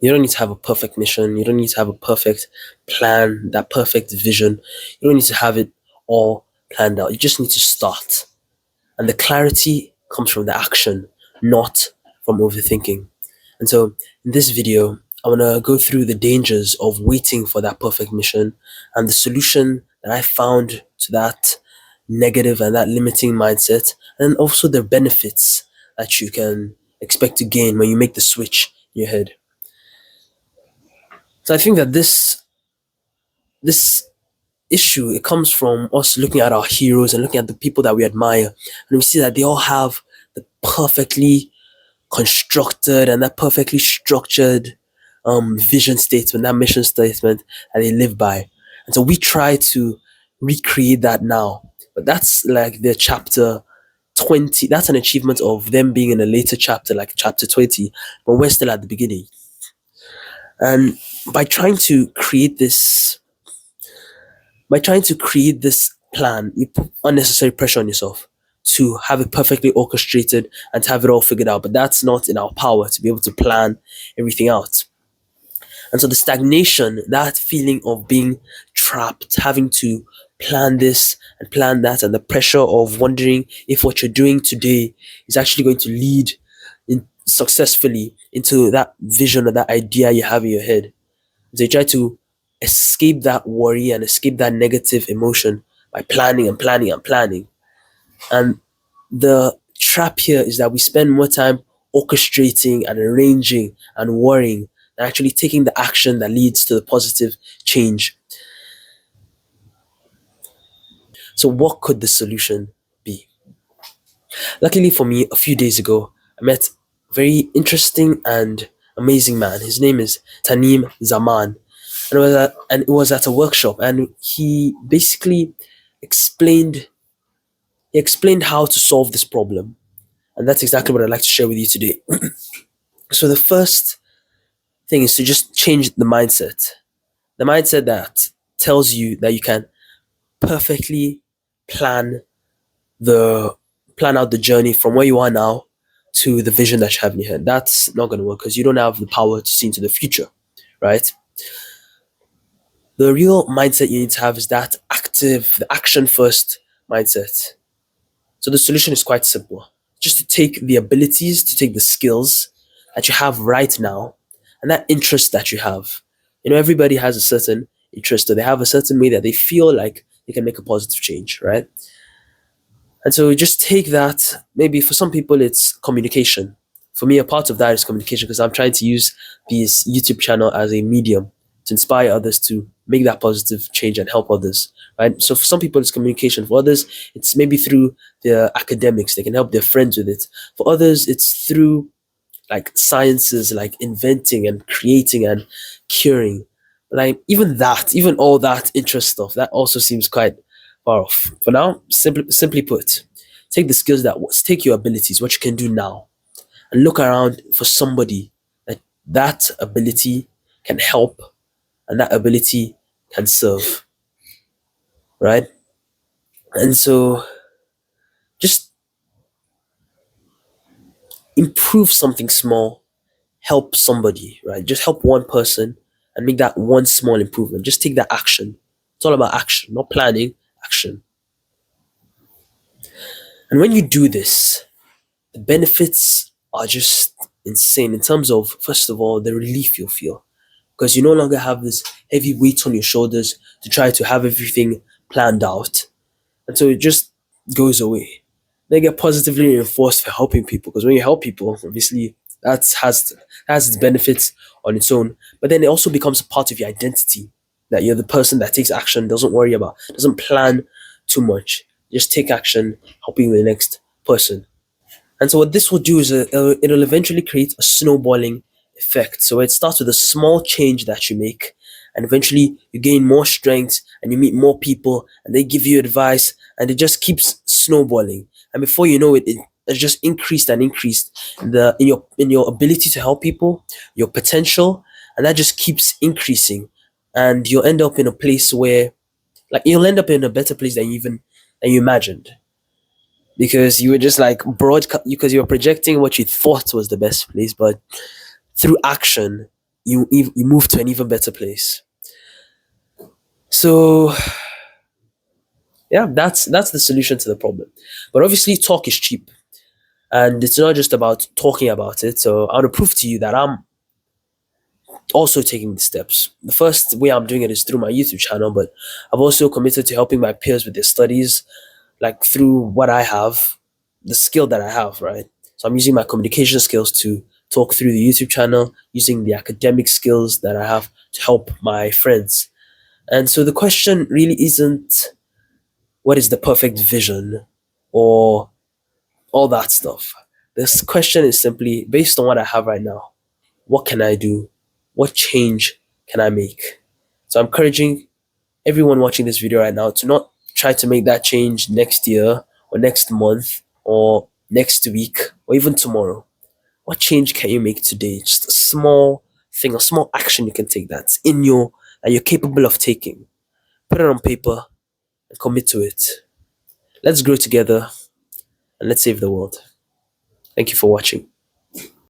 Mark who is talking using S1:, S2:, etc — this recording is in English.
S1: You don't need to have a perfect mission. You don't need to have a perfect plan, that perfect vision. You don't need to have it all planned out. You just need to start. And the clarity comes from the action, not from overthinking. And so in this video, I want to go through the dangers of waiting for that perfect mission and the solution that I found to that negative and that limiting mindset, and also the benefits that you can expect to gain when you make the switch in your head. So I think that this issue, it comes from us looking at our heroes and looking at the people that we admire, and we see that they all have the perfectly constructed and that perfectly structured vision statement, that mission statement that they live by. And so we try to recreate that now. But that's like the chapter 20. That's an achievement of them being in a later chapter, like chapter 20, but we're still at the beginning. And by trying to create this, by trying to create this plan, you put unnecessary pressure on yourself to have it perfectly orchestrated and to have it all figured out. But that's not in our power to be able to plan everything out. And so the stagnation, that feeling of being trapped, having to plan this and plan that, and the pressure of wondering if what you're doing today is actually going to lead successfully into that vision or that idea you have in your head. So you try to escape that worry and escape that negative emotion by planning and planning and planning. And the trap here is that we spend more time orchestrating and arranging and worrying than actually taking the action that leads to the positive change. So, what could the solution be? Luckily for me, a few days ago, I met a very interesting and amazing man. His name is Tanim Zaman. And it was at a workshop, and he basically explained he explained how to solve this problem. And that's exactly what I'd like to share with you today. So the first thing is to just change the mindset. The mindset that tells you that you can perfectly plan the plan out the journey from where you are now to the vision that you have in your head. That's not going to work because you don't have the power to see into the future, right? The real mindset you need to have is that active, the action first mindset. So the solution is quite simple. Just to take the abilities, to take the skills that you have right now and that interest that you have. Everybody has a certain interest, or they have a certain way that they feel like they can make a positive change, right? And so just take that. Maybe for some people it's communication. For me, a part of that is communication because I'm trying to use this YouTube channel as a medium to inspire others to make that positive change and help others, right? So for some people it's communication. For others, it's maybe through their academics. They can help their friends with it. For others, it's through like sciences, like inventing and creating and curing. Like even all that interest stuff, that also seems quite far off. For now, simply put, take the skills take your abilities, what you can do now, and look around for somebody that ability can help and that ability can serve, right? And so just improve something small, help somebody, right? Just help one person and make that one small improvement. Just take that action. It's all about action, not planning, action. And when you do this, the benefits are just insane in terms of, first of all, the relief you'll feel because you no longer have this heavy weight on your shoulders to try to have everything planned out. And so it just goes away. They get positively reinforced for helping people because when you help people, obviously that has its benefits on its own. But then it also becomes a part of your identity that you're the person that takes action, doesn't plan too much. Just take action, helping the next person. And so what this will do is it'll eventually create a snowballing effect. So it starts with a small change that you make, and eventually you gain more strength and you meet more people and they give you advice and it just keeps snowballing. And before you know it, it's just increased and increased in your ability to help people, your potential, and that just keeps increasing. And you'll end up in a place where like you'll end up in a better place than you imagined because you were just like broad because you were projecting what you thought was the best place, but through action you move to an even better place. So yeah, that's the solution to the problem. But obviously, talk is cheap, and it's not just about talking about it. So I want to prove to you that I'm also taking the steps. The first way I'm doing it is through my YouTube channel, but I've also committed to helping my peers with their studies, like through what I have, the skill that I have, right? So I'm using my communication skills to talk through the YouTube channel, using the academic skills that I have to help my friends. And so the question really isn't what is the perfect vision or all that stuff. This question is simply based on what I have right now. What can I do? What change can I make? So I'm encouraging everyone watching this video right now to not try to make that change next year or next month or next week or even tomorrow. What change can you make today? Just a small thing, a small action you can take that's in your that you're capable of taking. Put it on paper and commit to it. Let's grow together and let's save the world. Thank you for watching.